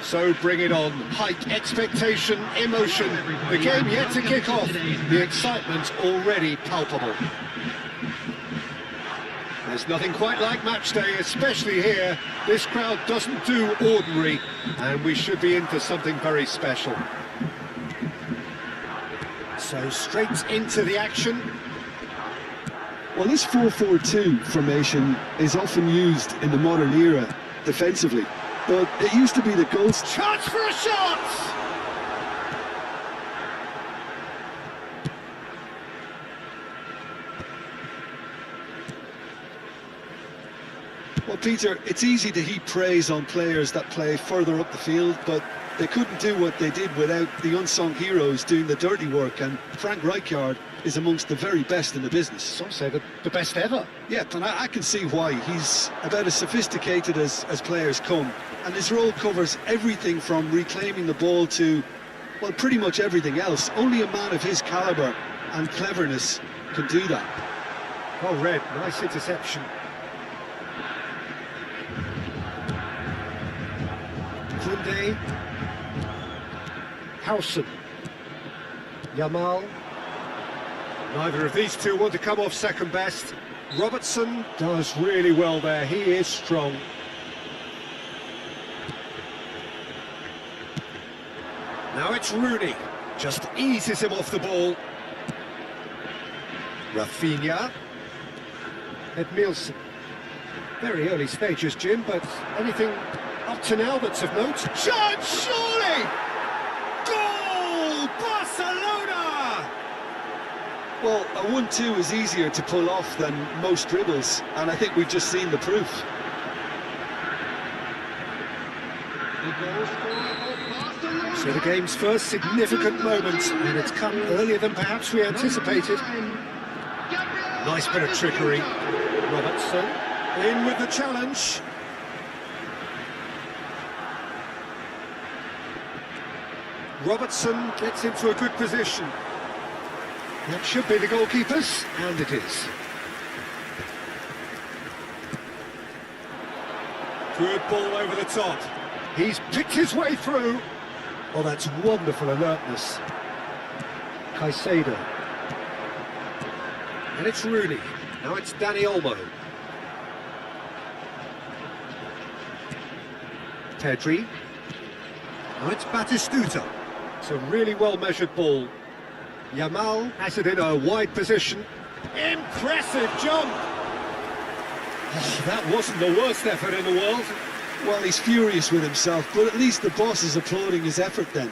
So bring it on, hike, expectation, emotion, the game yet to kick off, the excitement already palpable. There's nothing quite like match day, especially here. This crowd doesn't do ordinary, and we should be in for something very special. So straight into the action. Well, this 4-4-2 formation is often used in the modern era defensively. But it used to be the goal. Chance for a shot! Well, Peter, it's easy to heap praise on players that play further up the field, but they couldn't do what they did without the unsung heroes doing the dirty work, and Frank Rijkaard is amongst the very best in the business. Some say the best ever. Yeah, and I can see why. He's about as sophisticated as players come, and his role covers everything from reclaiming the ball to, well, pretty much everything else. Only a man of his calibre and cleverness can do that. Well read, nice interception. Koundé, Howson, Yamal. Neither of these two want to come off second best. Robertson does really well there, he is strong. Now it's Rooney, just eases him off the ball. Rafinha, Edmilson. Very early stages, Jim, but anything up to now that's of note? Shot, surely! Goal! Barcelona! Well, a 1-2 is easier to pull off than most dribbles, and I think we've just seen the proof. So the game's first significant moment, and it's come earlier than perhaps we anticipated. Nice bit of trickery. Robertson in with the challenge. Robertson gets into a good position. That should be the goalkeeper's, and it is. Good ball over the top. He's picked his way through. Oh, that's wonderful alertness. Caicedo. And it's Rooney. Now it's Dani Olmo. Pedri. Now it's Batistuta. It's a really well-measured ball. Yamal has it in a wide position. Impressive jump! Oh, that wasn't the worst effort in the world. Well, he's furious with himself, but at least the boss is applauding his effort then.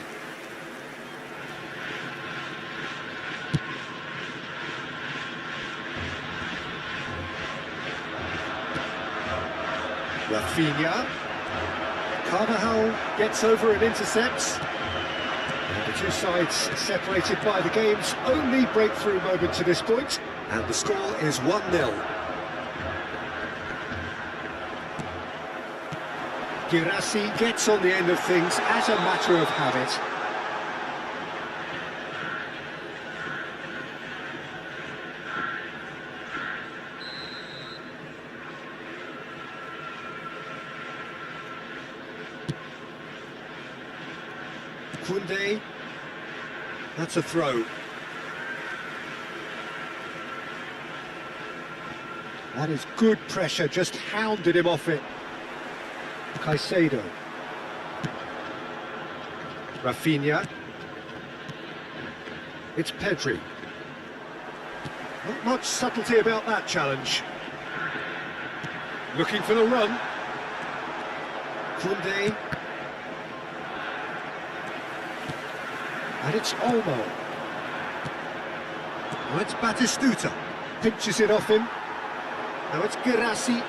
Rafinha. Carvajal gets over and intercepts. And the two sides separated by the game's only breakthrough moment to this point. And the score is 1-0. Girassi gets on the end of things as a matter of habit. Koundé, that's a throw. That is good pressure, just hounded him off it. Caicedo. Rafinha. It's Pedri. Not much subtlety about that challenge. Looking for the run. Koundé. And it's Olmo. Now it's Batistuta. Pinches it off him. Now it's Girassi.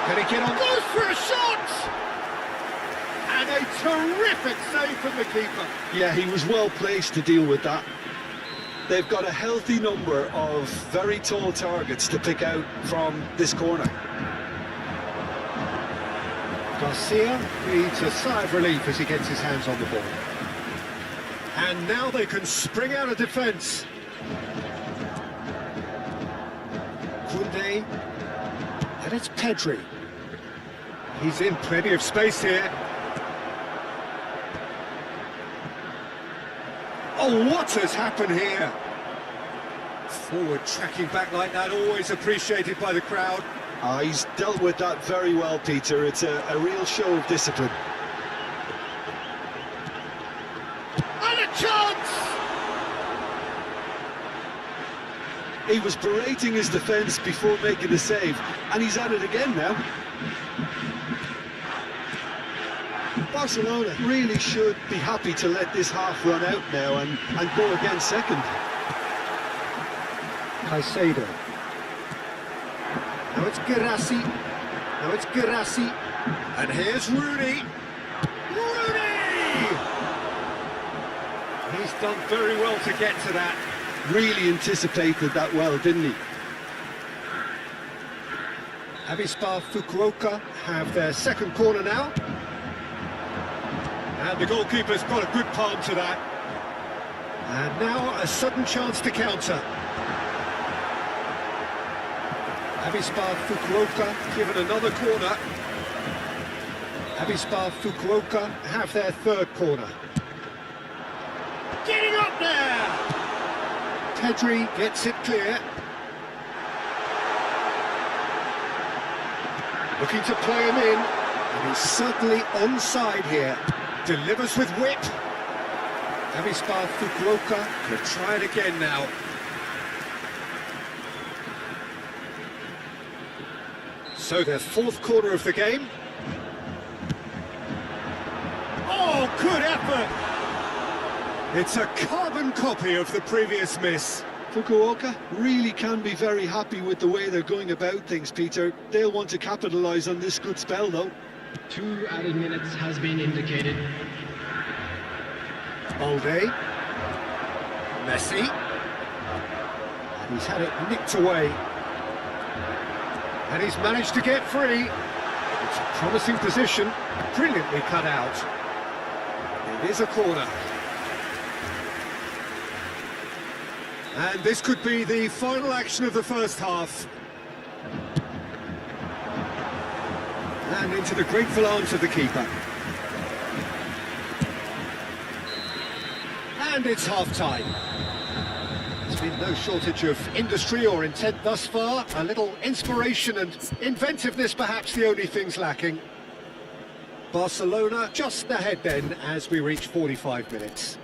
Can he get on? Goes for a shot! And a terrific save from the keeper. Yeah, he was well placed to deal with that. They've got a healthy number of very tall targets to pick out from this corner. Garcia needs a sigh of relief as he gets his hands on the ball. And now they can spring out of defence. Koundé. And it's Pedri. He's in plenty of space here. Oh, what has happened here? Forward tracking back like that, always appreciated by the crowd. He's dealt with that very well, Peter. It's a real show of discipline. And a chance! He was berating his defence before making the save, and he's at it again now. Barcelona really should be happy to let this half run out now and go again second. Caicedo. Now it's Girassi. Now it's Girassi. And here's Rooney. Rooney! He's done very well to get to that. Really anticipated that well, didn't he? Avispa Fukuoka have their second corner now. And the goalkeeper's got a good palm to that. And now a sudden chance to counter. Avispa Fukuoka given another corner. Avispa Fukuoka have their third corner. Getting up there! Pedri gets it clear. Looking to play him in. And he's certainly onside here. Delivers with wit. Avispa Fukuoka could try it again now. So their fourth corner of the game. Oh, good effort! It's a carbon copy of the previous miss. Fukuoka really can be very happy with the way they're going about things, Peter. They'll want to capitalise on this good spell, though. 2 added minutes has been indicated. Balde. Messi. And he's had it nicked away. And he's managed to get free. It's a promising position, brilliantly cut out. It is a corner. And this could be the final action of the first half. And into the grateful arms of the keeper. And it's half-time. There's been no shortage of industry or intent thus far. A little inspiration and inventiveness, perhaps the only things lacking. Barcelona just ahead then as we reach 45 minutes.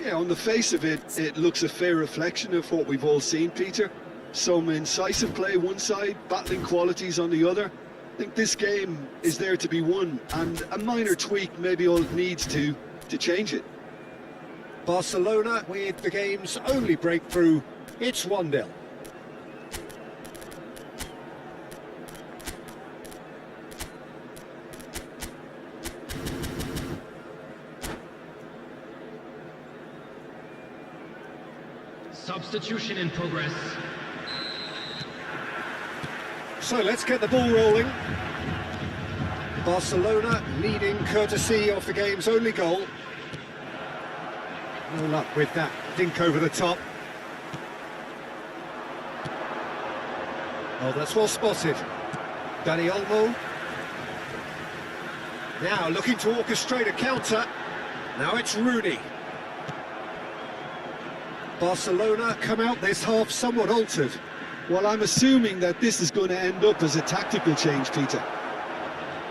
Yeah, on the face of it, it looks a fair reflection of what we've all seen, Peter. Some incisive play one side, battling qualities on the other. I think this game is there to be won, and a minor tweak maybe all it needs to change it. Barcelona with the game's only breakthrough. It's 1-0. Substitution in progress. So let's get the ball rolling. Barcelona leading courtesy of the game's only goal. No luck with that dink over the top. Oh, that's well spotted. Dani Olmo. Now looking to orchestrate a counter. Now it's Rooney. Barcelona come out this half somewhat altered. Well, I'm assuming that this is going to end up as a tactical change, Peter.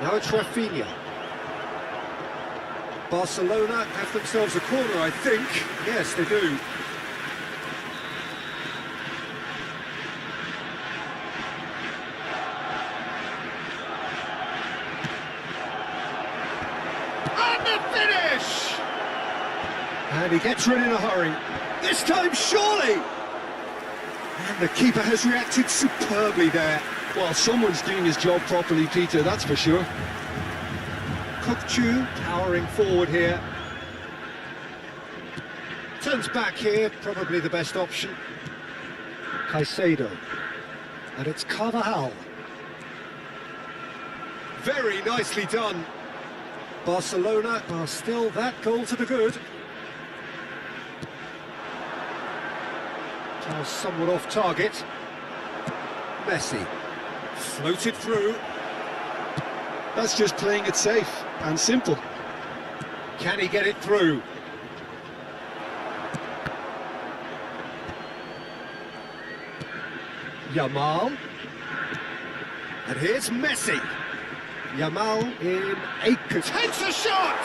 Now it's Rafinha. Barcelona have themselves a corner, I think. Yes, they do. And the finish! And he gets rid in a hurry. This time, surely! And the keeper has reacted superbly there. Well, someone's doing his job properly, Peter, that's for sure. Kokchu powering forward here. Turns back here, probably the best option. Caicedo. And it's Carvajal. Very nicely done. Barcelona are still that goal to the good. Now somewhat off target. Messi. Floated through. That's just playing it safe and simple. Can he get it through? Yamal. And here's Messi. Yamal in acres. Takes a shot!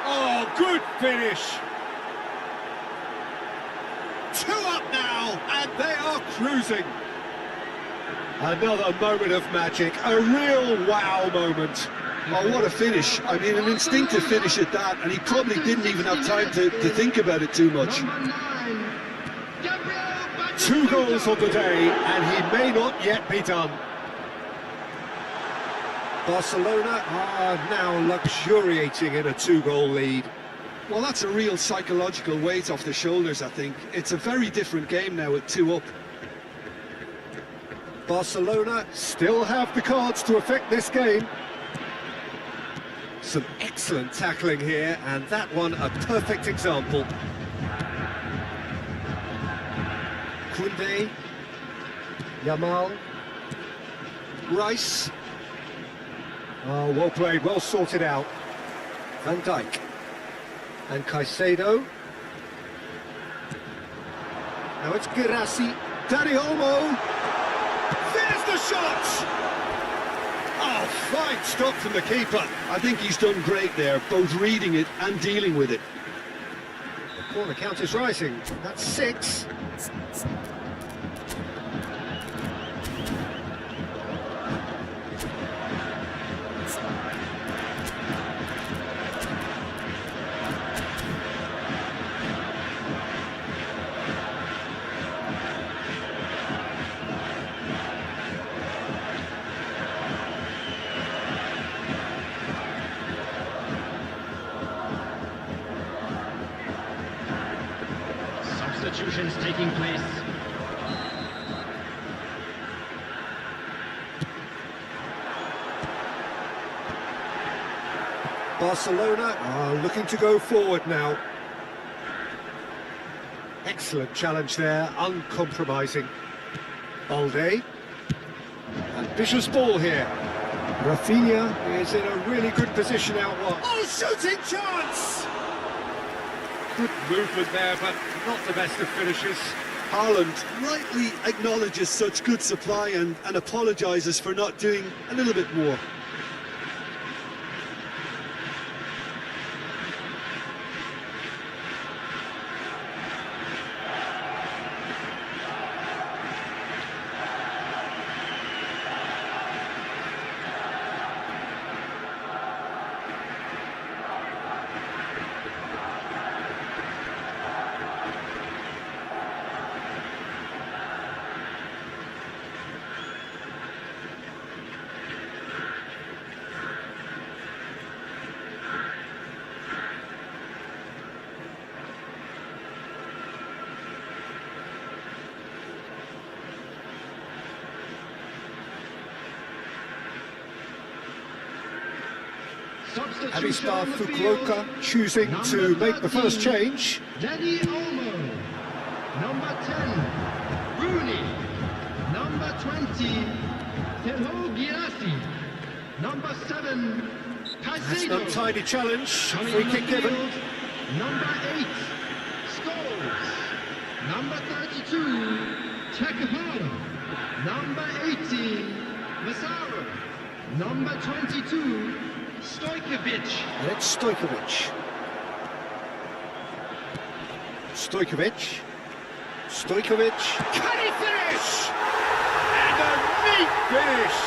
Oh, good finish. 2 up now, and they are cruising. Another moment of magic, a real wow moment. Oh, what a finish. I mean, an instinctive finish at that, and he probably didn't even have time to think about it too much. 2 goals on the day, and he may not yet be done. Barcelona are now luxuriating in a 2-goal lead. Well, that's a real psychological weight off the shoulders, I think. It's a very different game now with 2 up. Barcelona still have the cards to affect this game. Some excellent tackling here, and that one a perfect example. Koundé, Yamal, Rice. Oh, well played, well sorted out. Van Dijk and Caicedo. Now it's Girassi, Dani Olmo. There's the shot! Oh, fine stop from the keeper. I think he's done great there, both reading it and dealing with it. The corner count is rising. That's 6. Substitutions taking place. Barcelona are looking to go forward now. Excellent challenge there, uncompromising. Balde. Ambitious ball here. Rafinha is in a really good position out wide. Oh, shooting chance! Good movement there, but not the best of finishes. Haaland rightly acknowledges such good supply and apologises for not doing a little bit more. Heavy star Fukuoka choosing to make the first change. Dani Olmo. Number 10, Rooney. Number 20, Girassi. Number 7, That's an untidy challenge. Coming Free on kick the given. field, number 8, Scholes. Number 32, Takahara. Number 18, Massaro. Number 22, Stojkovic. And it's Stojkovic. Stojkovic. Stojkovic. Can he finish? And a neat finish.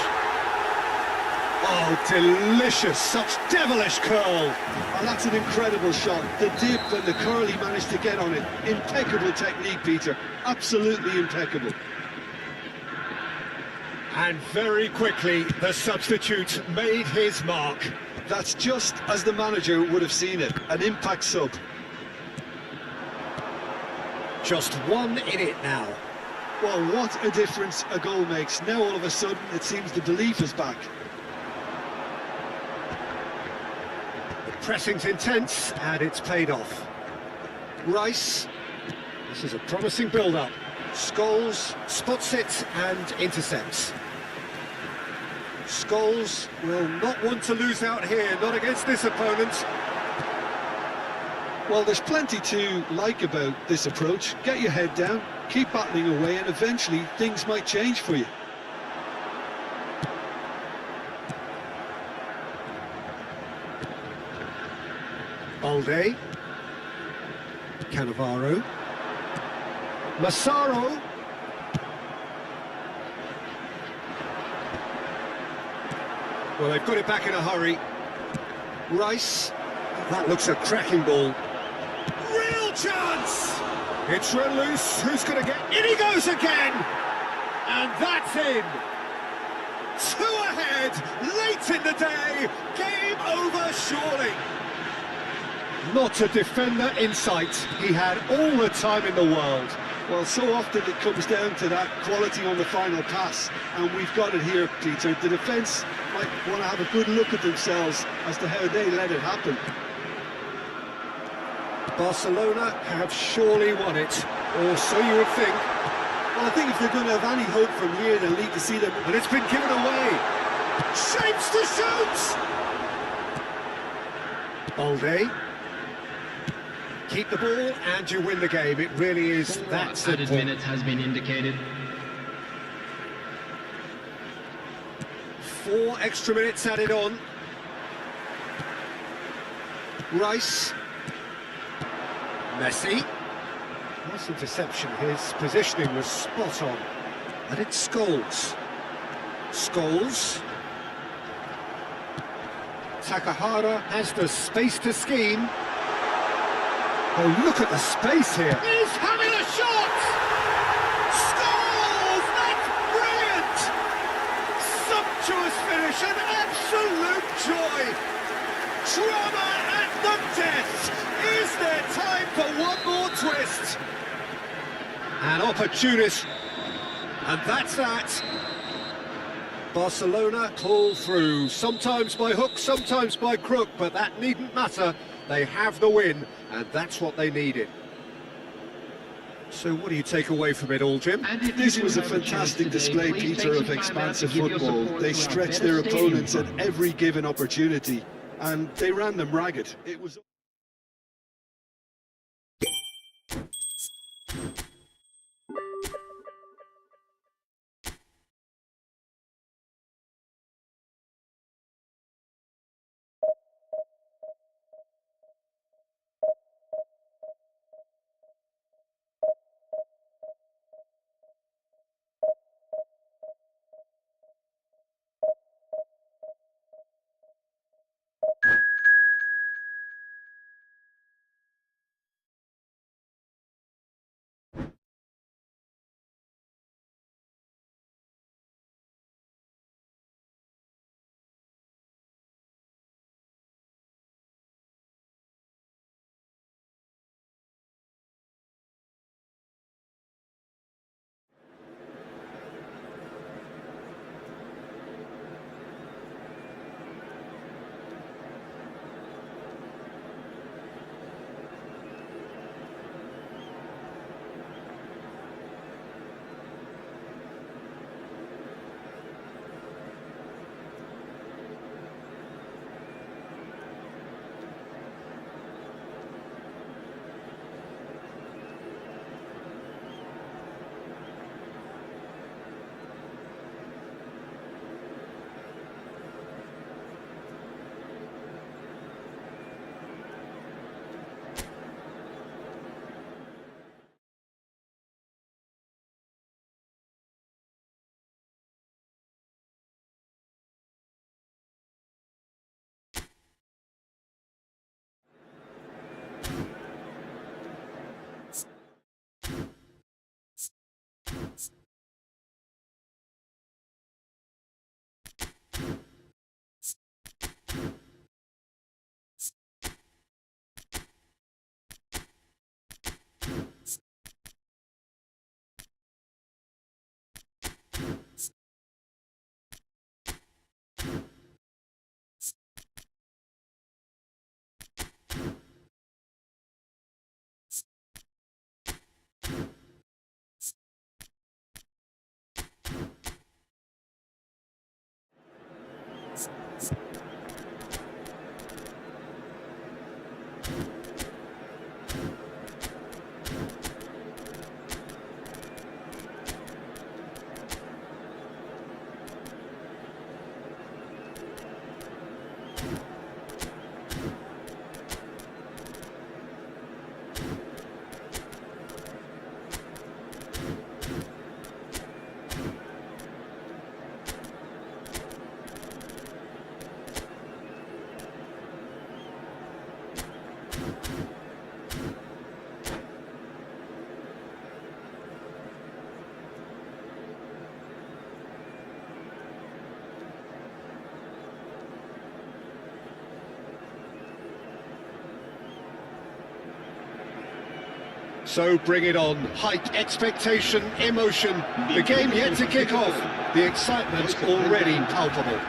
Oh, delicious. Such devilish curl. Oh, that's an incredible shot. The dip and the curl he managed to get on it. Impeccable technique, Peter. Absolutely impeccable. And very quickly, the substitute made his mark. That's just as the manager would have seen it. An impact sub. Just one in it now. Well, what a difference a goal makes. Now all of a sudden it seems the belief is back. The pressing's intense and it's paid off. Rice. This is a promising build-up. Scholes spots it and intercepts. Scholes will not want to lose out here, not against this opponent. Well, there's plenty to like about this approach. Get your head down, keep battling away, and eventually things might change for you. Balde. Cannavaro. Massaro. Well, they've got it back in a hurry. Rice. That looks a cracking ball. Real chance! It's run loose. Who's going to get... In he goes again! And that's in! 2 ahead, late in the day. Game over, surely. Not a defender in sight. He had all the time in the world. Well, so often it comes down to that quality on the final pass, and we've got it here, Peter. The defence might want to have a good look at themselves as to how they let it happen. Barcelona have surely won it, or so you would think. Well, I think if they're going to have any hope from here, they'll need to see them. And it's been given away. Shapes to shoot! Balde. Keep the ball and you win the game. It really is that simple. Added minutes has been indicated. 4 extra minutes added on. Rice. Messi. Nice interception. His positioning was spot on. And it's Scholes. Scholes. Takahara has the space to scheme. Oh, look at the space here. He's having a shot! Scholes! That's brilliant! Sumptuous finish, an absolute joy! Drama at the death! Is there time for one more twist? An opportunist, and that's that. Barcelona pull through, sometimes by hook, sometimes by crook, but that needn't matter. They have the win, and that's what they needed. So what do you take away from it all, Jim? This was a fantastic display, Peter, of expansive football. They stretched their opponents at every given opportunity, and they ran them ragged. It was... So bring it on. Hype, expectation, emotion. The game yet to kick off. The excitement's already palpable.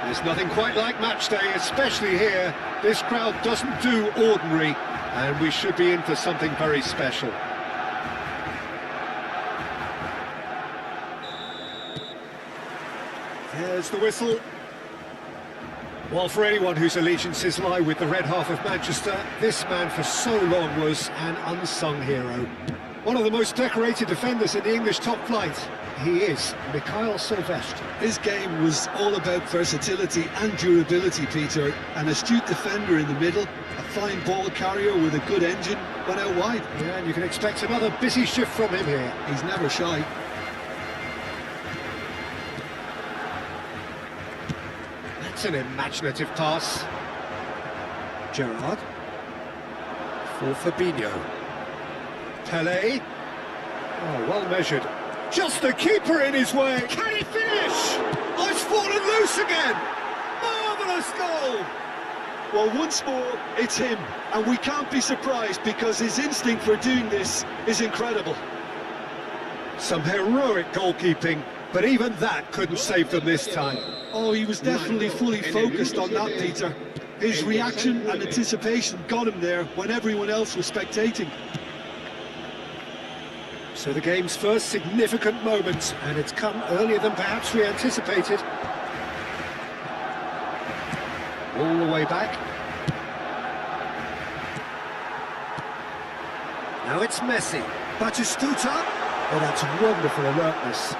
There's nothing quite like match day, especially here. This crowd doesn't do ordinary, and we should be in for something very special. There's the whistle. Well, for anyone whose allegiances lie with the red half of Manchester, this man for so long was an unsung hero. One of the most decorated defenders in the English top flight. He is Mikhail Silvestre. His game was all about versatility and durability, Peter. An astute defender in the middle, a fine ball carrier with a good engine, went out wide. Yeah, and you can expect another busy shift from him here. He's never shy. That's an imaginative pass. Gerrard. For Fabinho. Pelé. Oh, well measured. Just the keeper in his way. Can he finish? Oh, it's fallen loose again. Marvellous goal. Well, once more, it's him. And we can't be surprised because his instinct for doing this is incredible. Some heroic goalkeeping, but even that couldn't save them this time. Oh, he was definitely fully focused on that, Peter. His reaction and anticipation got him there when everyone else was spectating. So the game's first significant moment, and it's come earlier than perhaps we anticipated. All the way back. Now it's Messi. Batistuta. Oh, that's wonderful alertness.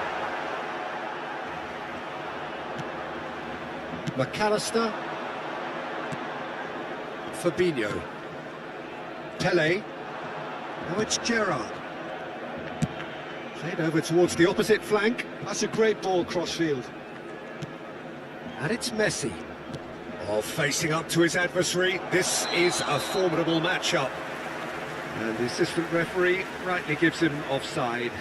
McAllister. Fabinho. Pelé. Now it's Gerrard. Played over towards the opposite flank. That's a great ball crossfield. And it's Messi. Oh, facing up to his adversary. This is a formidable matchup. And the assistant referee rightly gives him offside.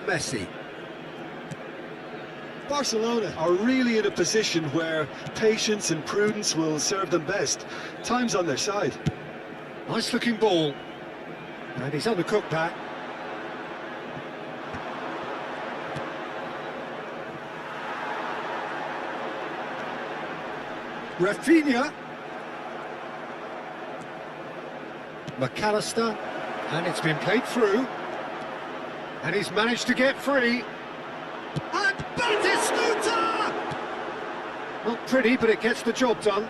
Messi. Barcelona are really in a position where patience and prudence will serve them best. Time's on their side. Nice looking ball. And he's undercooked that. Rafinha. McAllister. And it's been played through. And he's managed to get free. And Batistuta! Not pretty, but it gets the job done.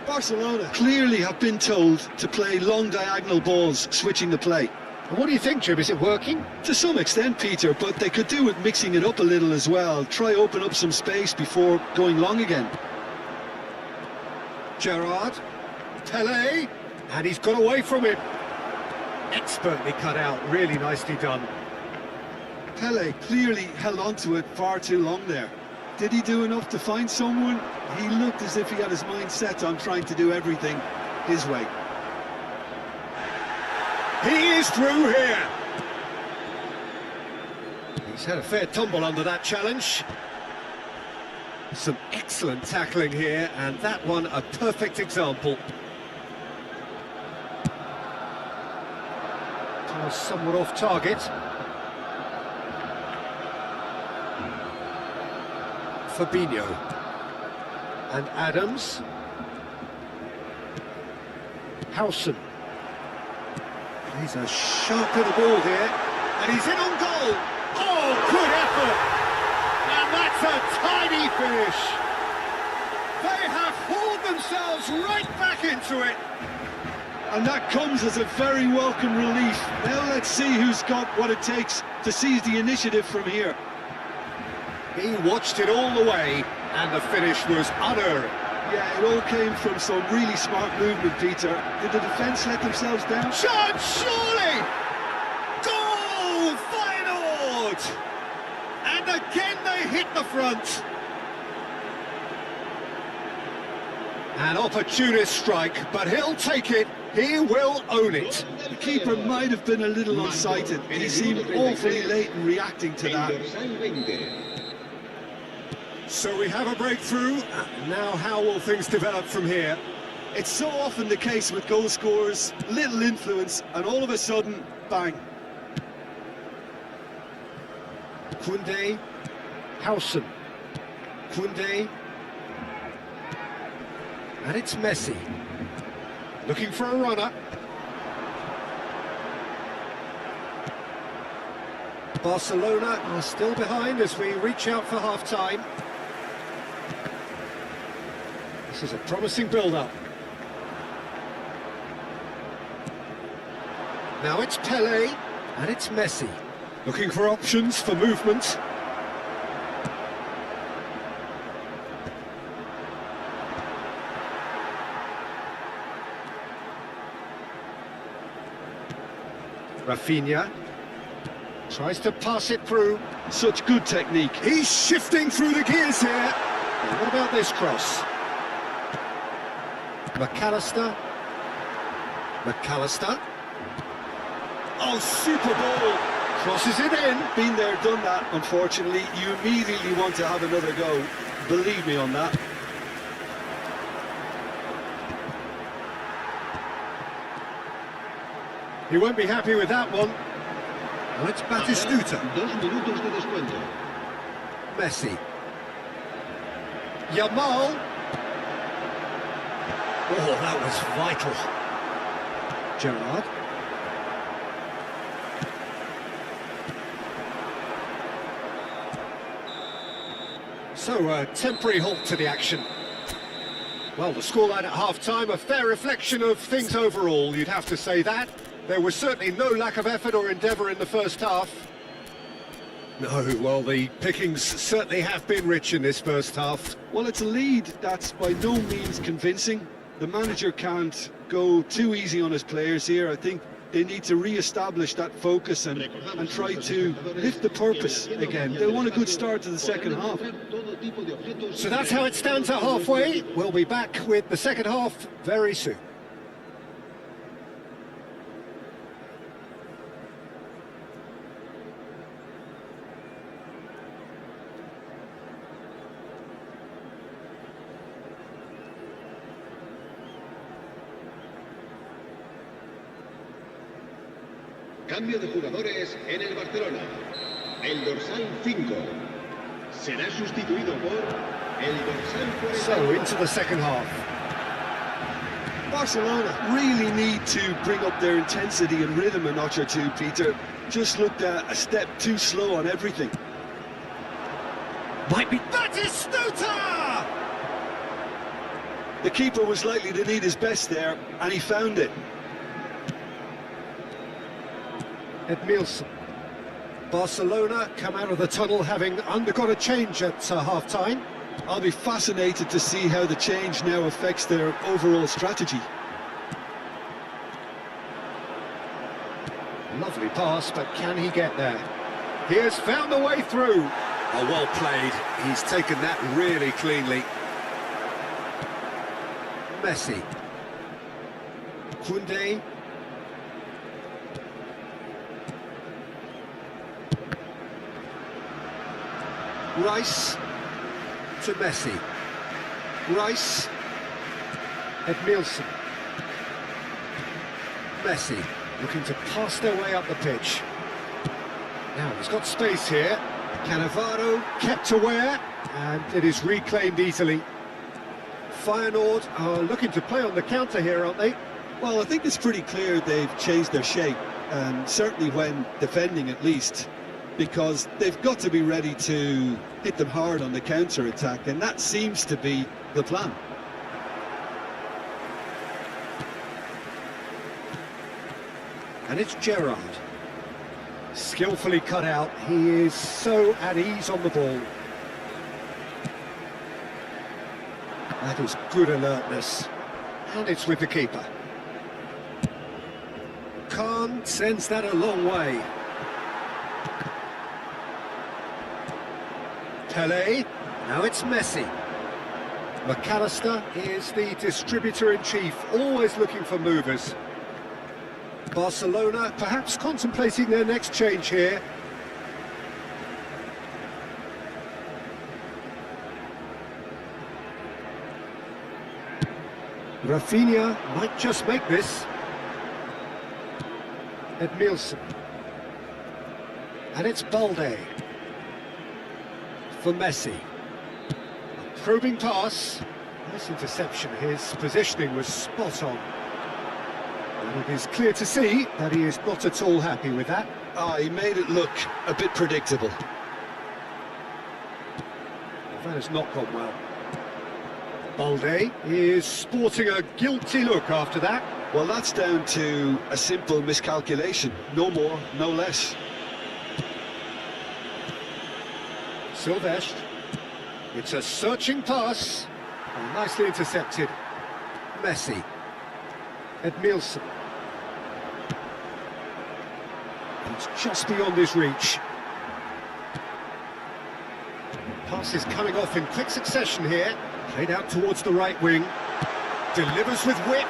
Barcelona clearly have been told to play long diagonal balls, switching the play. And what do you think, Jim? Is it working? To some extent, Peter, but they could do with mixing it up a little as well. Try open up some space before going long again. Gerrard. Pelé. And he's got away from it. Expertly cut out, really nicely done. Pelé clearly held on to it far too long there. Did he do enough to find someone? He looked as if he had his mind set on trying to do everything his way. He is through here. He's had a fair tumble under that challenge. Some excellent tackling here, and that one a perfect example. Was somewhat off target. Fabinho. And Adams. Howson. He's a sharp little ball here, and he's in on goal. Oh, good effort! And that's a tidy finish. They have hauled themselves right back into it. And that comes as a very welcome relief. Now let's see who's got what it takes to seize the initiative from here. He watched it all the way, and the finish was unerring. Yeah, it all came from some really smart movement, Peter. Did the defence let themselves down? Chance, surely! Goal! Feyenoord! And again they hit the front. An opportunist strike, but he'll take it. He will own it. The keeper might have been a little unsighted. He seemed awfully late in reacting to that. So we have a breakthrough. Now how will things develop from here? It's so often the case with goal scorers, little influence, and all of a sudden, bang. Koundé, Howson, Koundé, and it's Messi, looking for a runner. Barcelona are still behind as we reach out for half-time. This is a promising build-up. Now it's Pelé, and it's Messi, looking for options for movement. Rafinha tries to pass it through. Such good technique. He's shifting through the gears here. And what about this cross? McAllister. McAllister. Oh, super ball. Crosses it in. Been there, done that, unfortunately. You immediately want to have another go. Believe me on that. He won't be happy with that one. Well, it's Batistuta. 2 minutos de descuento. Messi. Yamal. Oh, that was vital. Gerrard. So, a temporary halt to the action. Well, the scoreline at half-time, a fair reflection of things overall, you'd have to say that. There was certainly no lack of effort or endeavour in the first half. No, well, the pickings certainly have been rich in this first half. Well, it's a lead that's by no means convincing. The manager can't go too easy on his players here. I think they need to re-establish that focus and try to lift the purpose again. They want a good start to the second half. So that's how it stands at halfway. We'll be back with the second half very soon. Cambio de jugadores en el Barcelona. El dorsal 5 será sustituido por el dorsal 40. So, into the second half. Barcelona really need to bring up their intensity and rhythm a notch or two, Peter. Just looked a step too slow on everything. Might be Batistuta! The keeper was likely to need his best there, and he found it. Edmilson. Barcelona come out of the tunnel having undergone a change at half-time. I'll be fascinated to see how the change now affects their overall strategy. Lovely pass, but can he get there? He has found a way through. Oh, well played. He's taken that really cleanly. Messi. Koundé. Rice to Messi. Rice. Edmilson. Messi looking to pass their way up the pitch. Now he's got space here. Cannavaro kept aware, and it is reclaimed easily. Feyenoord are looking to play on the counter here, aren't they? Well, I think it's pretty clear they've changed their shape, and certainly when defending at least, because they've got to be ready to hit them hard on the counter-attack, and that seems to be the plan. And it's Gerrard. Skillfully cut out. He is so at ease on the ball. That is good alertness. And it's with the keeper. Khan sends that a long way. Pele. Now it's Messi. McAllister is the distributor-in-chief, always looking for movers. Barcelona perhaps contemplating their next change here. Rafinha might just make this. Edmilson. And it's Balde. For Messi. A probing pass. Nice interception. His positioning was spot on. And it is clear to see that he is not at all happy with that. He made it look a bit predictable. That has not gone well. Balde is sporting a guilty look after that. Well, that's down to a simple miscalculation. No more, no less. Silvestre. It's a searching pass. Oh, nicely intercepted. Messi. Edmilson. It's just beyond his reach. Pass is coming off in quick succession here. Played out towards the right wing. Delivers with whip.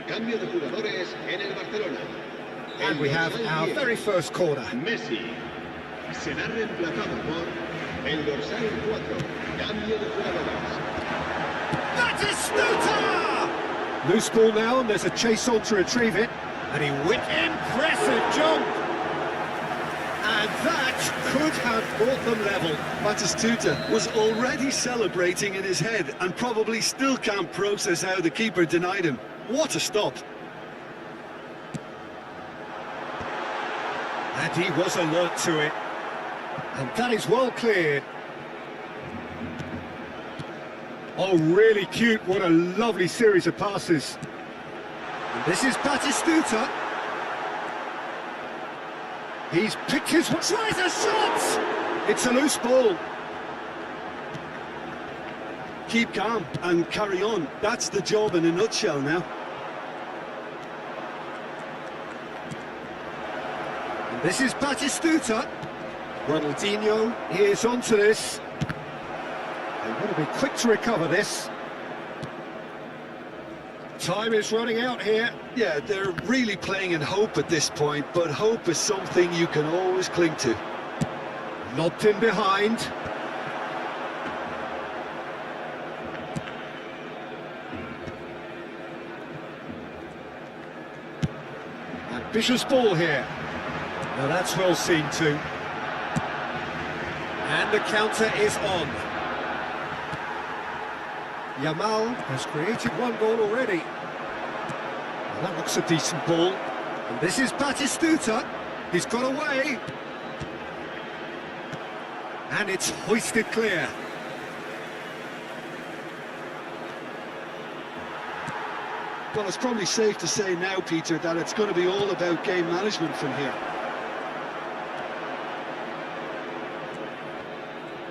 Cambio de jugadores en el Barcelona. And we have our very first corner. Messi será reemplazado por el dorsal 4. Cambio de jugadores. That is Stuta! Loose ball now, and there's a chase on to retrieve it. And he whipped. Impressive jump! And that could have brought them level. Batistuta was already celebrating in his head and probably still can't process how the keeper denied him. What a stop! And he was alert to it. And that is well cleared. Oh, really cute. What a lovely series of passes. And this is Batistuta. He's picked his... Tries a shot! It's a loose ball. Keep calm and carry on. That's the job in a nutshell now. And this is Batistuta. Ronaldinho is onto this. They want to be quick to recover this. Time is running out here. Yeah, they're really playing in hope at this point, but hope is something you can always cling to. Lobbed in behind. Ambitious ball here. Now that's well seen too. And the counter is on. Yamal has created one goal already. Well, that looks a decent ball. And this is Batistuta. He's got away. And it's hoisted clear. Well, it's probably safe to say now, Peter, that it's going to be all about game management from here.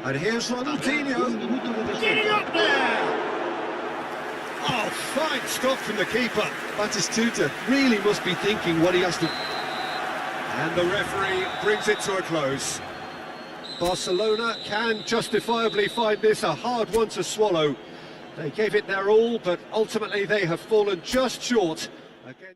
And here's Ronaldinho, getting up there! Oh, fine stop from the keeper. Batistuta really must be thinking what he has to... And the referee brings it to a close. Barcelona can justifiably find this a hard one to swallow. They gave it their all, but ultimately they have fallen just short. Again.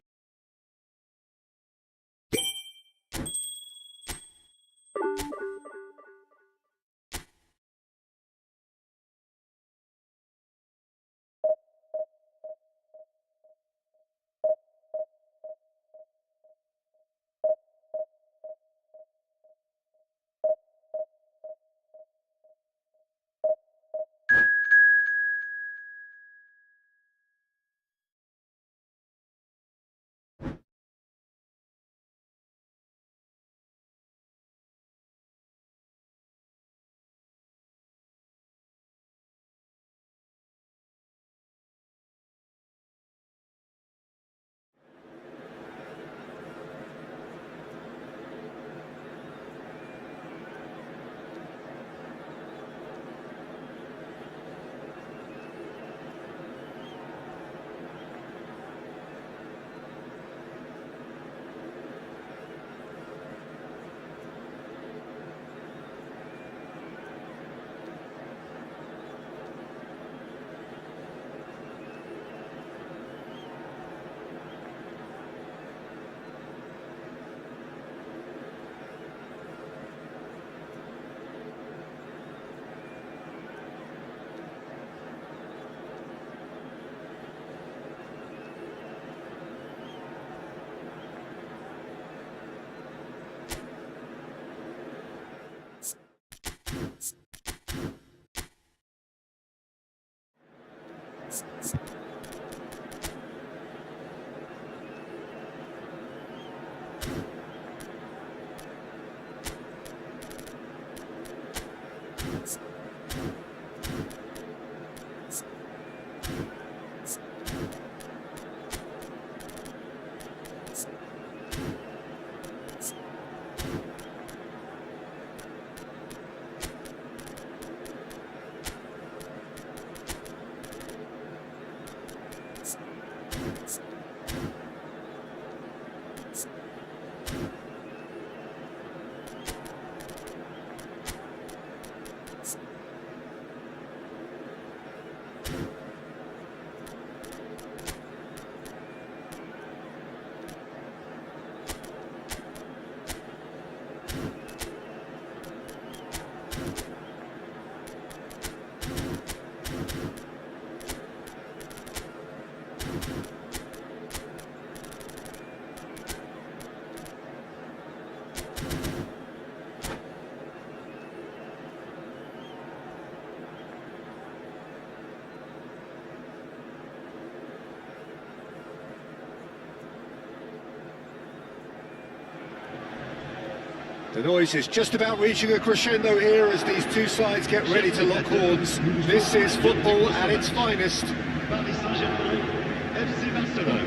The noise is just about reaching a crescendo here as these two sides get ready to lock horns. This is football at its finest.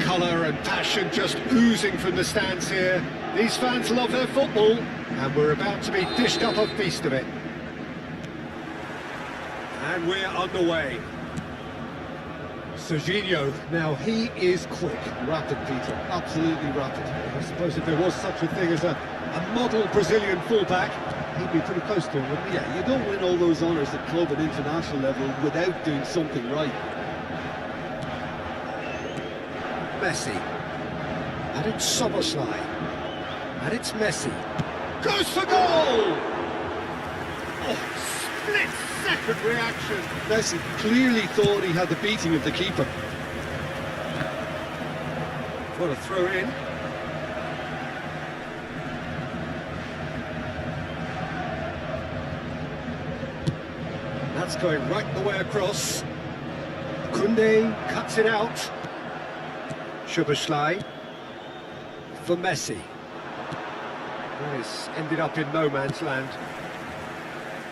Colour and passion just oozing from the stands here. These fans love their football, and we're about to be dished up a feast of it. And we're underway. Serginho, now he is quick. Rapid, Peter, absolutely rapid. I suppose if there was such a thing as a model Brazilian fullback, he'd be pretty close to him, wouldn't he? Yeah, you don't win all those honours at club and international level without doing something right. Messi. And it's Soboslai. And it's Messi. Goes for goal! Oh, split-second reaction. Messi clearly thought he had the beating of the keeper. What a throw in. That's going right the way across. Kunde cuts it out. Szoboszlai for Messi. This ended up in no man's land.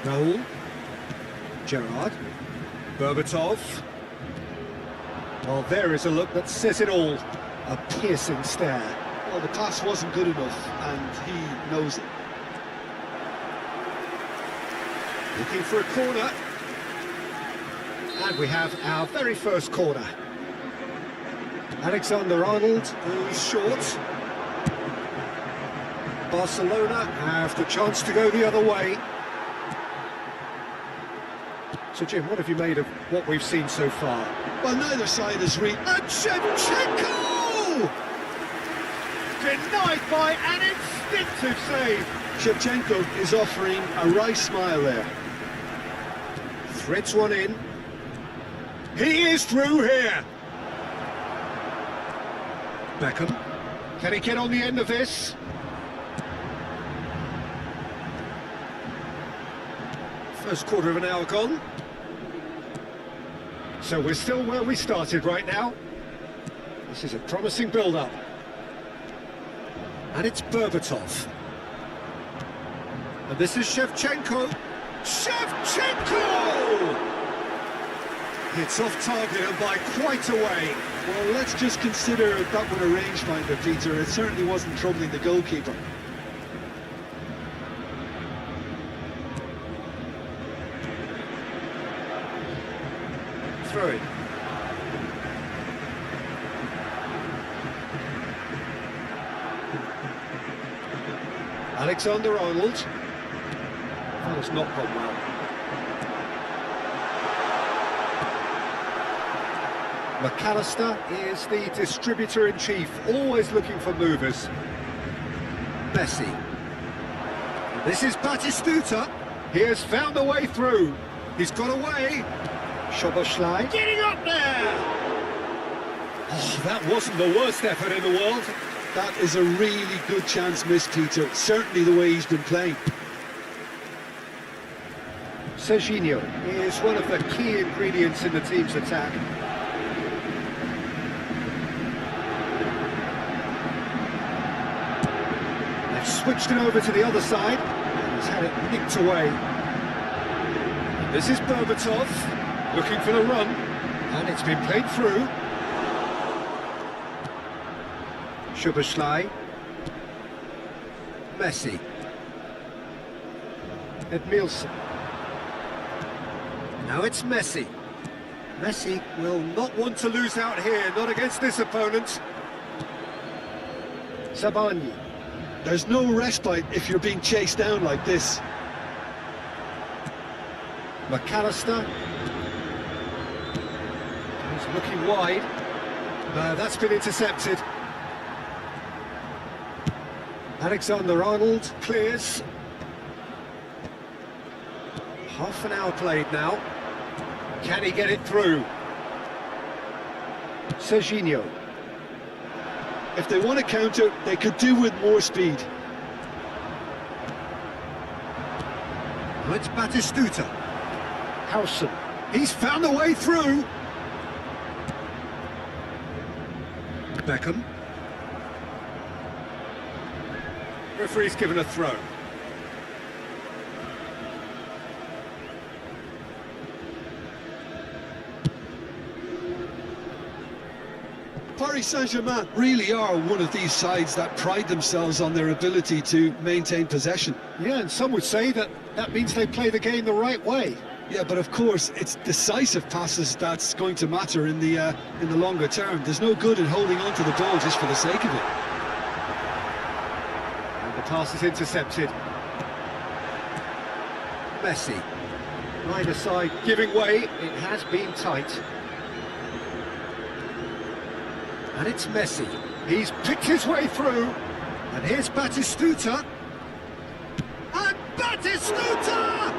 Raul. Gerrard. Berbatov. Well, there is a look that says it all. A piercing stare. Well, the pass wasn't good enough, and he knows it. Looking for a corner. And we have our very first corner. Alexander-Arnold is short. Barcelona have the chance to go the other way. So, Jim, what have you made of what we've seen so far? Well, neither side is really... And Shevchenko! Denied by an instinctive save. Shevchenko is offering a wry smile there. Threads one in. He is through here. Beckham. Can he get on the end of this? First quarter of an hour gone. So we're still where we started right now. This is a promising build-up. And it's Berbatov. And this is Shevchenko. Shevchenko! It's off target and by quite a way. Well, let's just consider that one a rangefinder, Peter. It certainly wasn't troubling the goalkeeper. Throw it. Alexander-Arnold. That has not gone well. McAllister is the distributor-in-chief, always looking for movers. Messi. This is Batistuta. He has found a way through. He's got away. Szoboszlai getting up there! Oh, that wasn't the worst effort in the world. That is a really good chance missed, Peter. Certainly the way he's been playing. Serginho is one of the key ingredients in the team's attack. They've switched it over to the other side. He's had it nicked away. This is Berbatov. Looking for the run, and it's been played through. Szoboszlai. Messi. Edmilson. Now it's Messi. Messi will not want to lose out here, not against this opponent. Sabani. There's no respite if you're being chased down like this. McAllister. He's looking wide. That's been intercepted. Alexander-Arnold clears. Half an hour played now. Can he get it through? Serginho. If they want to counter, they could do with more speed. Well, it's Batistuta. Howson. He's found a way through. Beckham. Referee's given a throw. Paris Saint-Germain really are one of these sides that pride themselves on their ability to maintain possession. Yeah, and some would say that means they play the game the right way. Yeah, but of course, it's decisive passes that's going to matter in the longer term. There's no good in holding on to the ball just for the sake of it. And the pass is intercepted. Messi. Either side giving way. It has been tight. And it's Messi. He's picked his way through. And here's Batistuta. And Batistuta!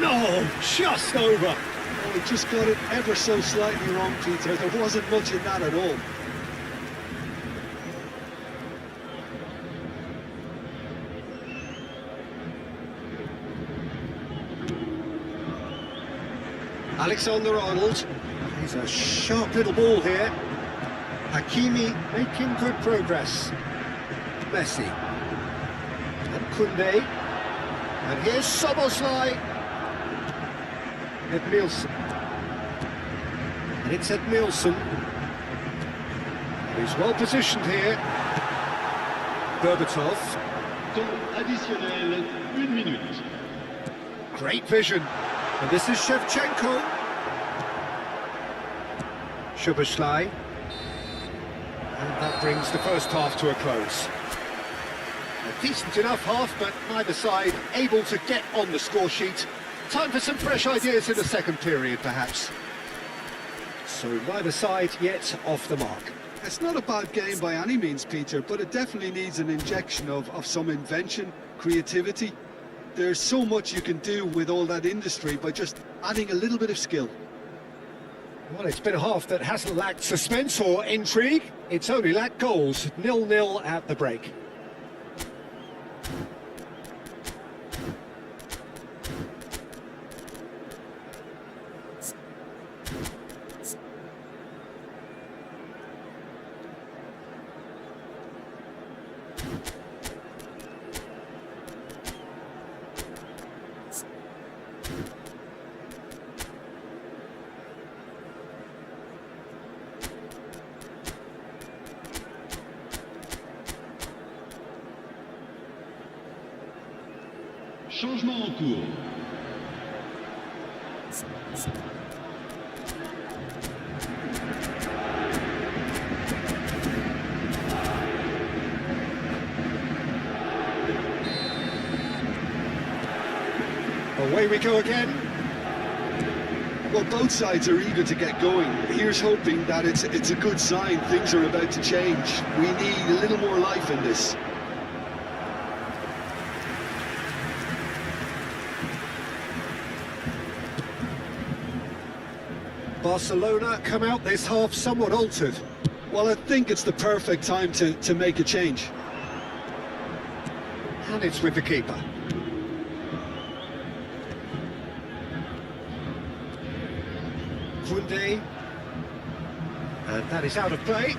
No, just over. Oh, he just got it ever so slightly wrong, Peter. There wasn't much in that at all. Alexander-Arnold. He's a sharp little ball here. Hakimi making good progress. Messi. And Koundé. And here's Soboslai. Edmilson. And it's Edmilson. He's well positioned here. Berbatov. Temps additionnel, 1 minute. Great vision. And this is Shevchenko. Szoboszlai. And that brings the first half to a close. A decent enough half, but neither side able to get on the score sheet. Time for some fresh ideas in the second period, perhaps. So neither side yet off the mark. It's not a bad game by any means, Peter, but it definitely needs an injection of some invention, creativity. There's so much you can do with all that industry by just adding a little bit of skill. Well, it's been a half that hasn't lacked suspense or intrigue. It's only lacked goals. 0-0 at the break. Changement en cours. Away we go again. Well, both sides are eager to get going. Here's hoping that it's a good sign. Things are about to change. We need a little more life in this. Barcelona come out this half somewhat altered. Well, I think it's the perfect time to make a change. And it's with the keeper. Koundé. And that is out of play.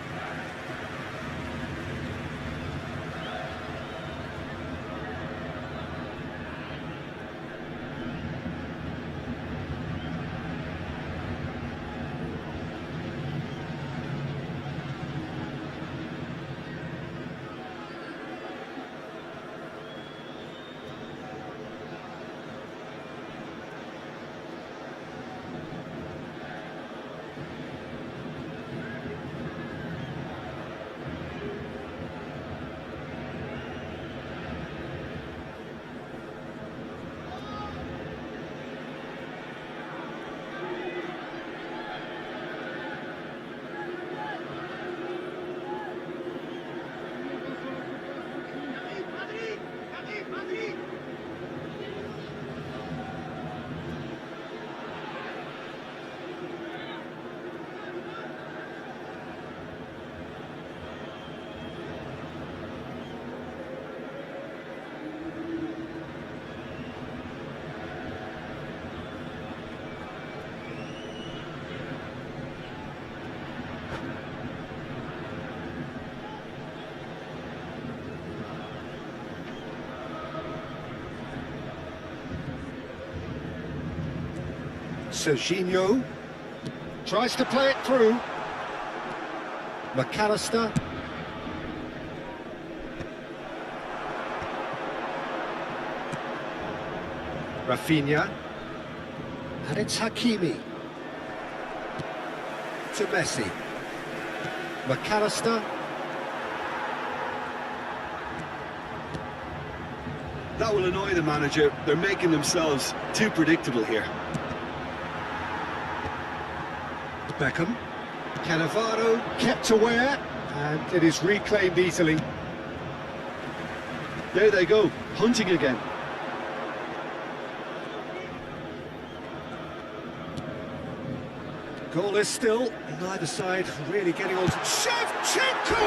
Serginho tries to play it through. McAllister. Rafinha. And it's Hakimi. To Messi. McAllister. That will annoy the manager. They're making themselves too predictable here. Beckham. Cannavaro kept aware, and it is reclaimed easily. There they go, hunting again. Goalless still, neither side really getting on to Shevchenko!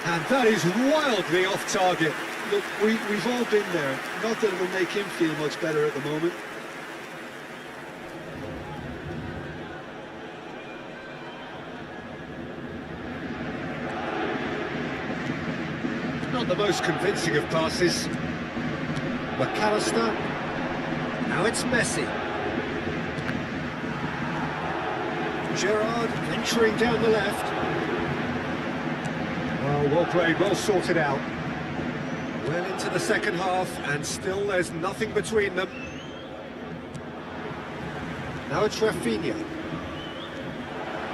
And that is wildly off target. Look, we've all been there. Not that it'll make him feel much better at the moment. Not the most convincing of passes. McAllister. Now it's Messi. Gerrard venturing down the left. Well played, well sorted out. Well into the second half, and still there's nothing between them. Now it's Rafinha.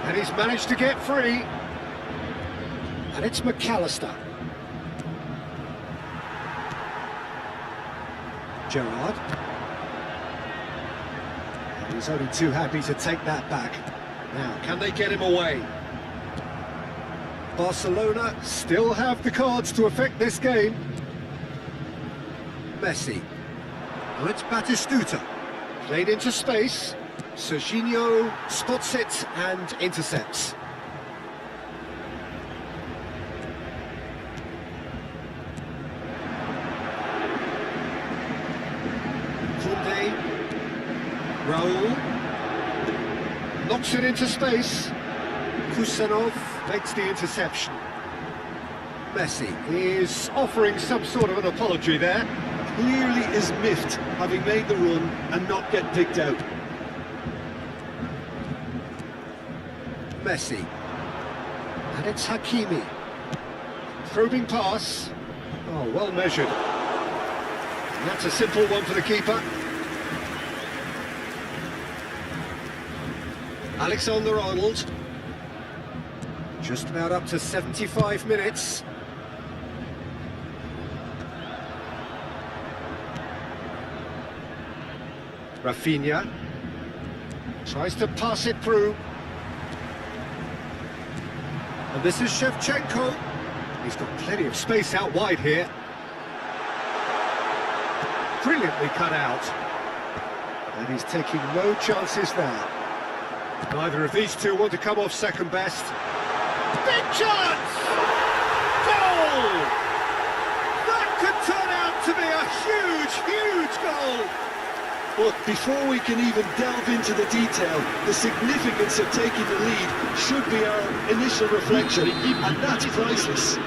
And he's managed to get free. And it's McAllister. Gerrard. And he's only too happy to take that back. Now, can they get him away? Barcelona still have the cards to affect this game. Messi. Now it's Batistuta. Played into space. Serginho spots it and intercepts. Koundé. Raul. Knocks it into space. Kusanov makes the interception. Messi is offering some sort of an apology there. Clearly is miffed having made the run and not get picked out. Messi. And it's Hakimi. Probing pass. Oh, well measured. And that's a simple one for the keeper. Alexander-Arnold. Just about up to 75 minutes. Rafinha. Tries to pass it through. And this is Shevchenko. He's got plenty of space out wide here. Brilliantly cut out. And he's taking no chances there. Neither of these two want to come off second best. Big chance! Goal! That could turn out to be a huge, huge goal! But before we can even delve into the detail, the significance of taking the lead should be our initial reflection, and that's priceless.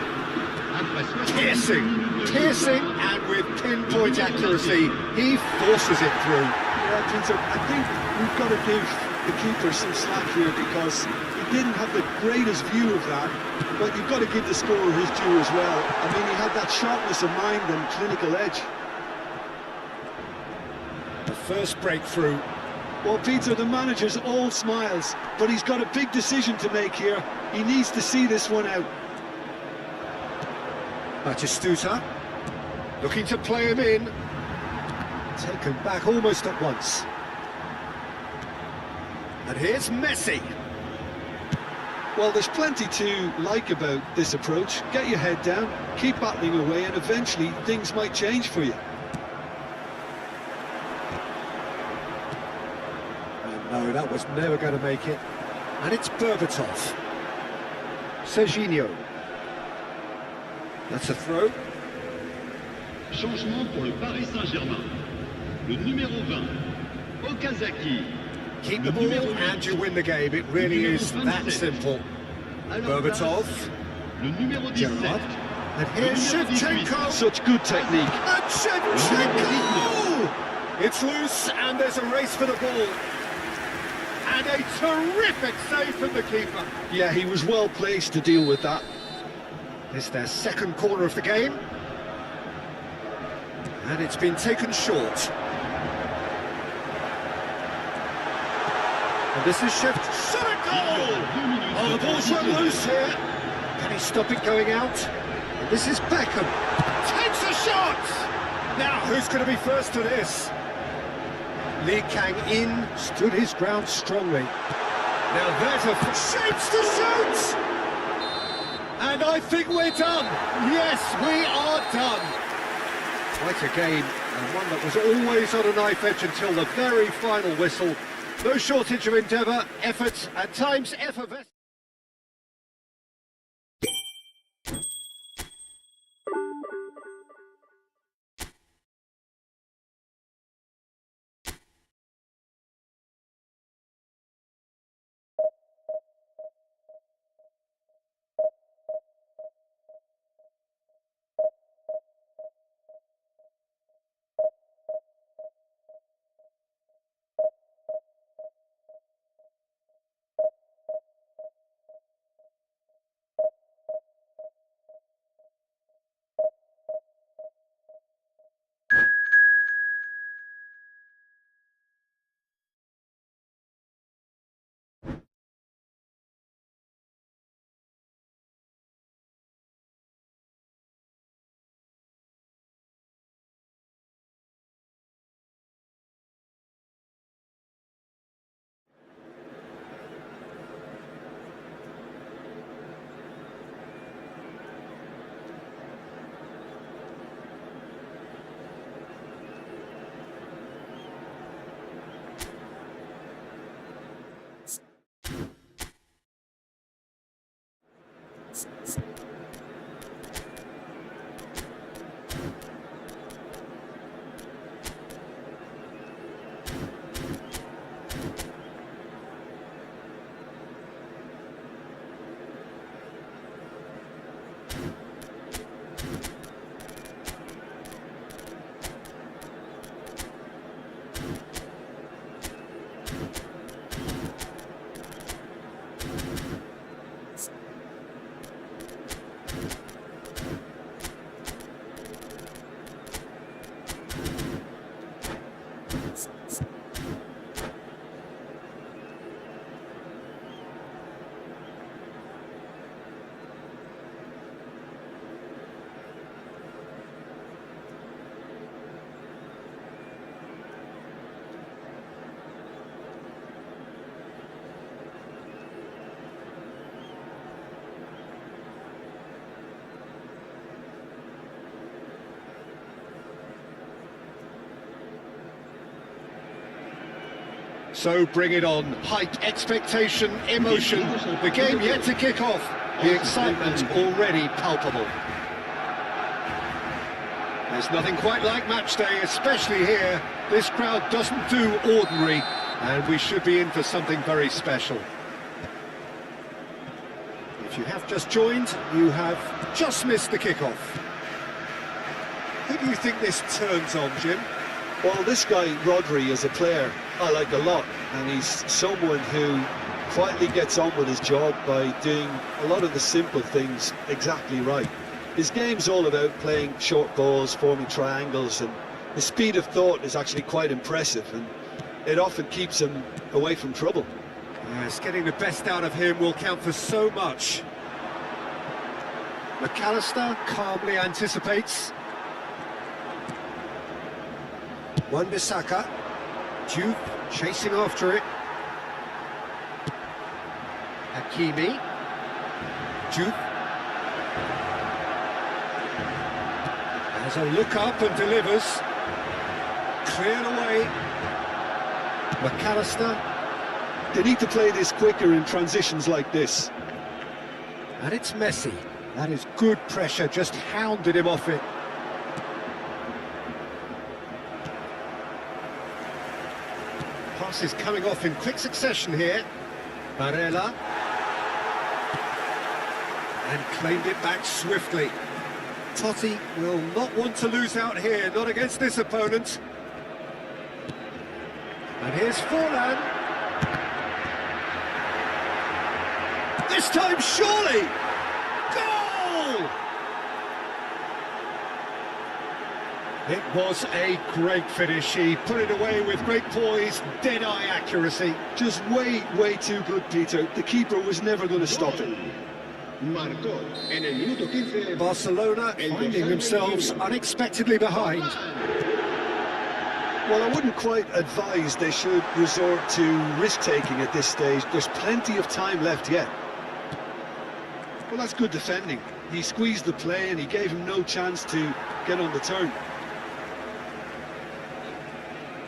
Piercing, and with pinpoint accuracy, he forces it through. Yeah, Peter, I think we've got to give the keeper some slack here because he didn't have the greatest view of that, but you've got to give the scorer his due as well. I mean, he had that sharpness of mind and clinical edge. The first breakthrough. Well, Peter, the manager's all smiles, but he's got a big decision to make here. He needs to see this one out. Batistuta, looking to play him in. Taken back almost at once. And here's Messi. Well, there's plenty to like about this approach. Get your head down, keep battling away, and eventually things might change for you. No, that was never going to make it. And it's Berbatov. Serginho. That's a throw. Changement pour le Paris Saint-Germain. Le numéro 20, Okazaki. Keep the ball and you win the game. It really is that simple. Berbatov. Le numéro 17. Gerrard. And here's Shevchenko. Such good technique. And Shevchenko! It's loose and there's a race for the ball. And a terrific save from the keeper. Yeah, he was well placed to deal with that. It's their second corner of the game. And it's been taken short. And this is Shevchenko! Oh, the ball's run loose here. Can he stop it going out? And this is Beckham. Takes a shot! Now, who's going to be first to this? Lee Kang-in stood his ground strongly. Now there's a shapes to shoot! And I think we're done. Yes, we are done. Quite a game, and one that was always on a knife edge until the very final whistle. No shortage of endeavour, effort, at times effervescence. So bring it on. Hype, expectation, emotion. The game yet to kick off. The excitement already palpable. There's nothing quite like match day, especially here. This crowd doesn't do ordinary, and we should be in for something very special. If you have just joined, you have just missed the kickoff. Who do you think this turns on, Jim? Well, this guy, Rodri, is a player I like a lot, and he's someone who quietly gets on with his job by doing a lot of the simple things exactly right. His game's all about playing short balls, forming triangles, and the speed of thought is actually quite impressive, and it often keeps him away from trouble. Yes, getting the best out of him will count for so much. McAllister calmly anticipates. Wan-Bissaka, Juve chasing after it. Hakimi, Juve has a look up and delivers. Cleared away. McAllister. They need to play this quicker in transitions like this. And it's Messi. That is good pressure, just hounded him off it. Passes coming off in quick succession here. Barella. And claimed it back swiftly. Totti will not want to lose out here, not against this opponent. And here's Forlan. This time, surely! Goal! It was a great finish. He put it away with great poise, dead-eye accuracy. Just way too good, Peter. The keeper was never going to stop it. Marcó en el minuto 15. Barcelona finding themselves unexpectedly behind. Well, I wouldn't quite advise they should resort to risk-taking at this stage. There's plenty of time left yet. Well, that's good defending. He squeezed the play and he gave him no chance to get on the turn.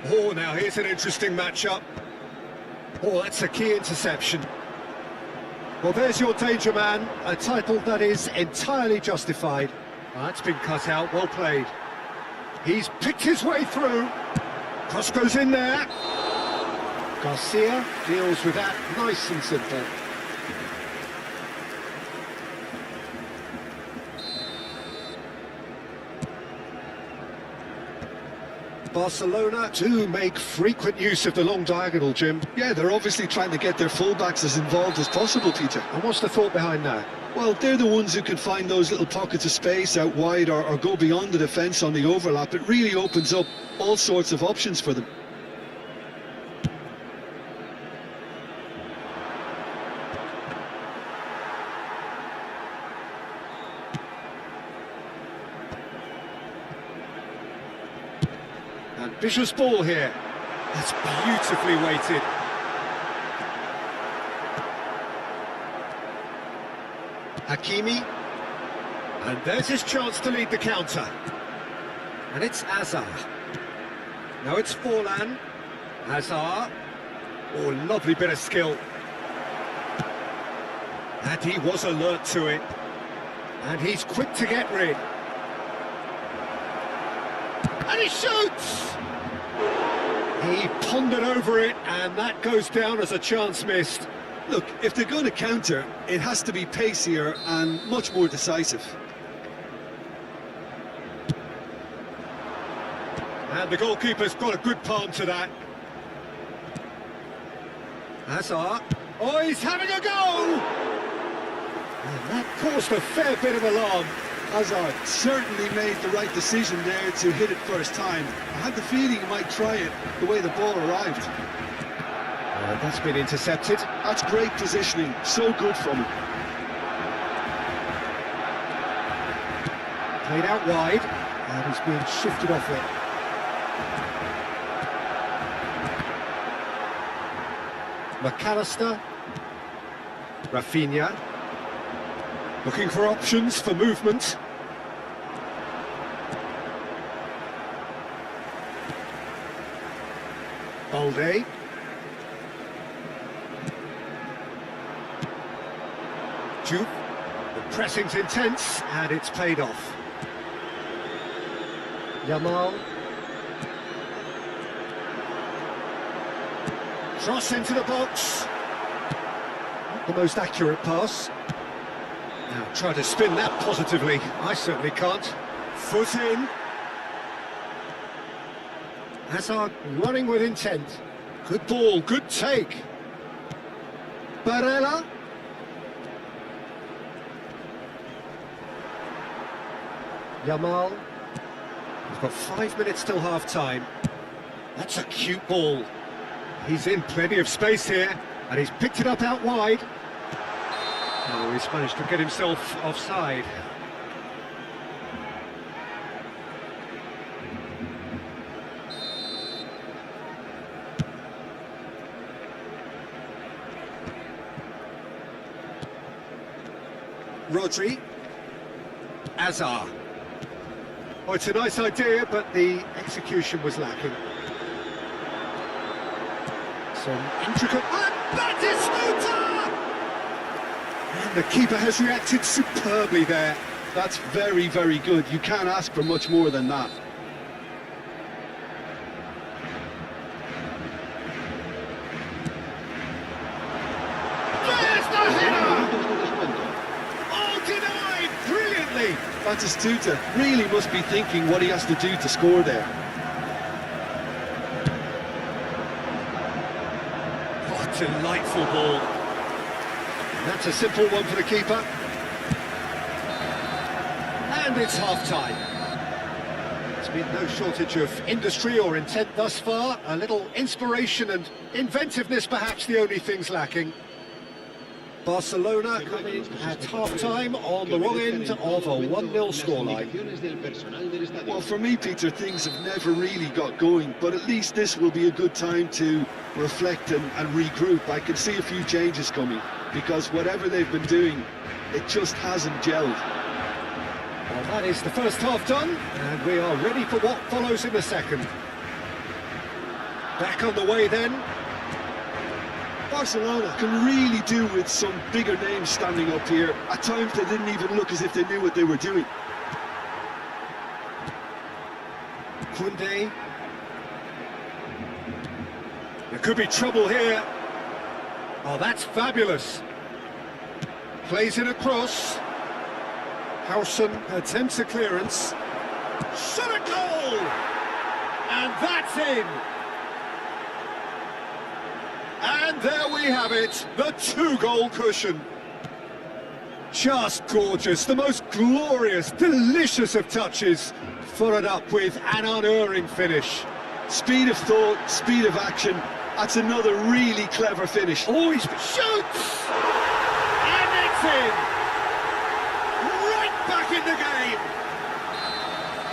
Oh, now here's an interesting matchup. Oh, that's a key interception. Well, there's your danger man, a title that is entirely justified. That's been cut out, well played. He's picked his way through. Cross goes in there. Garcia deals with that nice and simple. Barcelona do make frequent use of the long diagonal, Jim. Yeah, they're obviously trying to get their fullbacks as involved as possible, Peter. And what's the thought behind that? Well, they're the ones who can find those little pockets of space out wide or go beyond the defence on the overlap. It really opens up all sorts of options for them. Ambitious ball here. That's beautifully weighted. Hakimi. And there's his chance to lead the counter. And it's Azar. Now it's Forlan. Azar. Oh, lovely bit of skill. And he was alert to it. And he's quick to get rid. And he shoots! He pondered over it, and that goes down as a chance missed. Look, if they're going to counter, it has to be pacier and much more decisive. And the goalkeeper's got a good palm to that. Hazard. Oh, he's having a go! And that caused a fair bit of alarm. Hazard certainly made the right decision there to hit it first time. I had the feeling he might try it the way the ball arrived. That's been intercepted. That's great positioning, so good from him. Played out wide, and he's being shifted off it. McAllister. Rafinha. Looking for options for movement. Balde. Juve. The pressing's intense, and it's paid off. Yamal. Cross into the box. Not the most accurate pass. Now try to spin that positively. I certainly can't. Foot in. Hazard running with intent. Good ball, good take. Barella. Yamal. We've got 5 minutes till half-time. That's a cute ball. He's in plenty of space here, and he's picked it up out wide. Oh, he's managed to get himself offside. Rodri. Hazard. Oh, it's a nice idea, but the execution was lacking. Some intricate... And that is Zular! And the keeper has reacted superbly there. That's very, very good. You can't ask for much more than that. There's the header! Oh, denied! Brilliantly! Batistuta really must be thinking what he has to do to score there. What a delightful ball. And that's a simple one for the keeper. And it's half-time. There's been no shortage of industry or intent thus far. A little inspiration and inventiveness, perhaps the only things lacking. Barcelona come in at half-time on the wrong end of a 1-0 scoreline. Well, for me, Peter, things have never really got going, but at least this will be a good time to reflect and regroup. I can see a few changes coming, because whatever they've been doing, it just hasn't gelled. Well, that is the first half done, and we are ready for what follows in the second. Back on the way then. Barcelona can really do with some bigger names standing up here. At times they didn't even look as if they knew what they were doing. Koundé. There could be trouble here. Oh, that's fabulous. Plays it across. Howson attempts a clearance. Shot a goal! And that's in! And there we have it, the 2-goal cushion. Just gorgeous, the most glorious, delicious of touches, followed up with an unerring finish. Speed of thought, speed of action, that's another really clever finish. Oh, he shoots! And it's in! Right back in the game!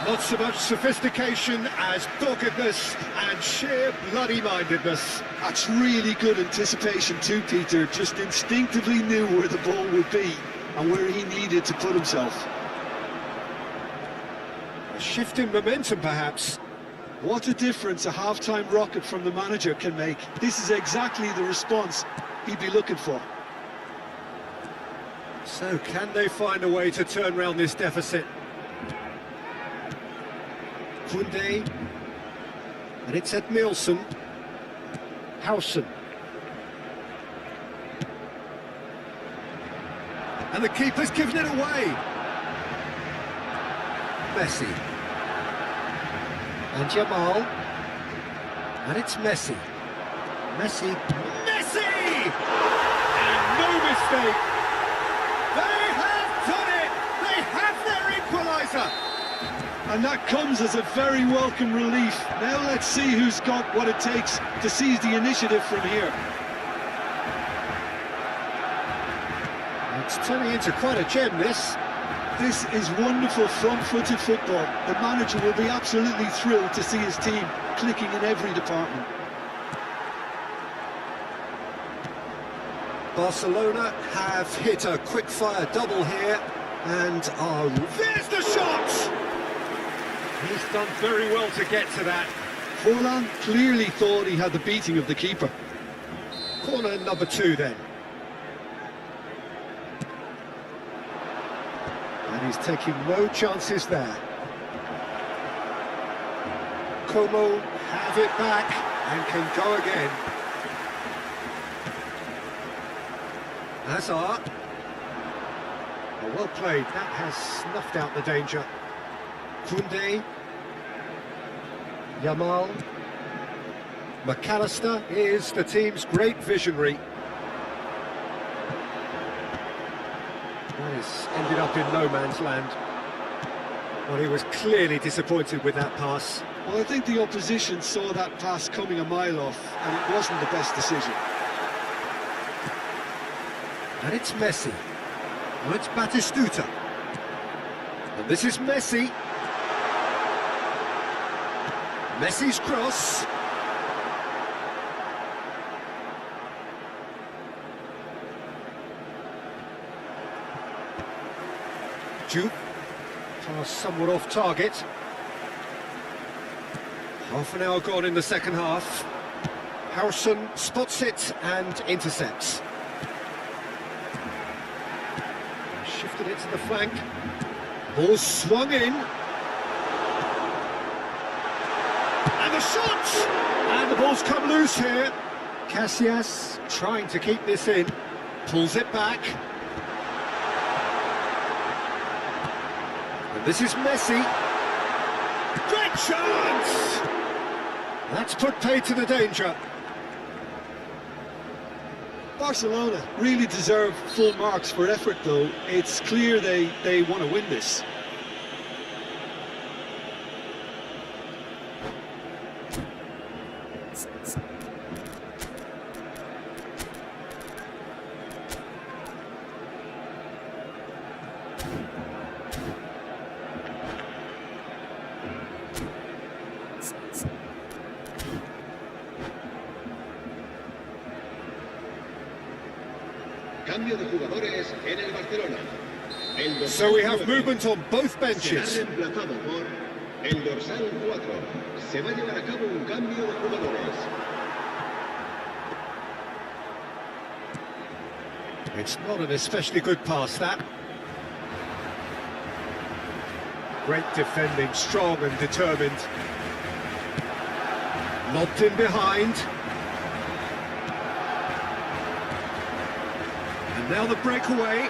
Not so much sophistication as doggedness and sheer bloody-mindedness. That's really good anticipation too, Peter. Just instinctively knew where the ball would be and where he needed to put himself. A shift in momentum, perhaps. What a difference a half-time rocket from the manager can make. This is exactly the response he'd be looking for. So can they find a way to turn round this deficit? Koundé, and it's Ed Nielsen. Howson. And the keeper's given it away. Messi. And Jamal. And it's Messi. Messi. Messi! And no mistake. They have done it! They have their equaliser! And that comes as a very welcome relief. Now let's see who's got what it takes to seize the initiative from here. It's turning into quite a gem, this. This is wonderful front-footed football. The manager will be absolutely thrilled to see his team clicking in every department. Barcelona have hit a quick-fire double here, and there's the shot! He's done very well to get to that. Forlan clearly thought he had the beating of the keeper. Corner number 2 then. And he's taking no chances there. Como have it back and can go again. Hazard. Oh, well played, that has snuffed out the danger. Koundé. Yamal. McAllister is the team's great visionary. That has ended up in no man's land. Well, he was clearly disappointed with that pass. Well, I think the opposition saw that pass coming a mile off, and it wasn't the best decision. And it's Messi. And it's Batistuta. And this is Messi. Messi's cross. Juke. Pass somewhat off target. Half an hour gone in the second half. Howson spots it and intercepts. Shifted it to the flank. Ball swung in. And the shot! And the ball's come loose here. Casillas trying to keep this in. Pulls it back. And this is Messi. Great chance! That's put paid to the danger. Barcelona really deserve full marks for effort, though. It's clear they want to win this. Cambio de jugadores en el Barcelona. El dorsal So we have 9 movement on both será benches. reemplazado por el dorsal 4. Se va a llevar a cabo un cambio de jugadores. It's not an especially good pass, that. Great defending, strong and determined. Lobbed in behind. And now the breakaway.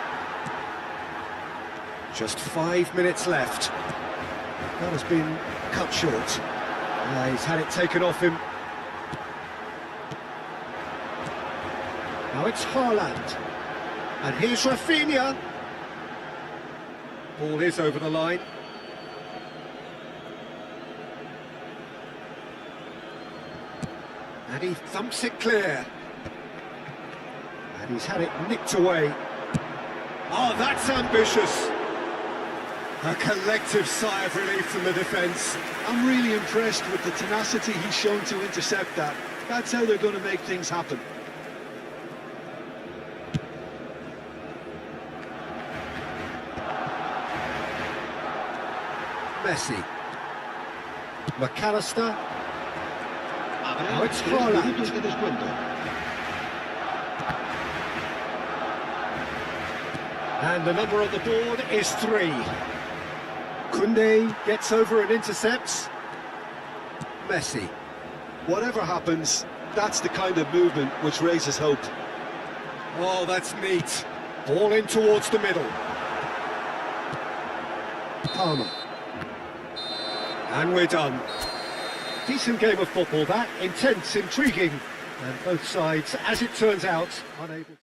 Just 5 minutes left. That has been cut short. He's had it taken off him. Now it's Haaland. And here's Rafinha. Ball is over the line. And he thumps it clear. And he's had it nicked away. Oh, that's ambitious. A collective sigh of relief from the defence. I'm really impressed with the tenacity he's shown to intercept that. That's how they're going to make things happen. Messi. McAllister. Habrá Now it's 3 Haaland. minutos de descuento. And the number on the board is 3. Koundé gets over and intercepts. Messi. Whatever happens, that's the kind of movement which raises hope. Oh, that's neat. Ball in towards the middle. Palmer. And we're done. Decent game of football that, intense, intriguing, and both sides, as it turns out, unable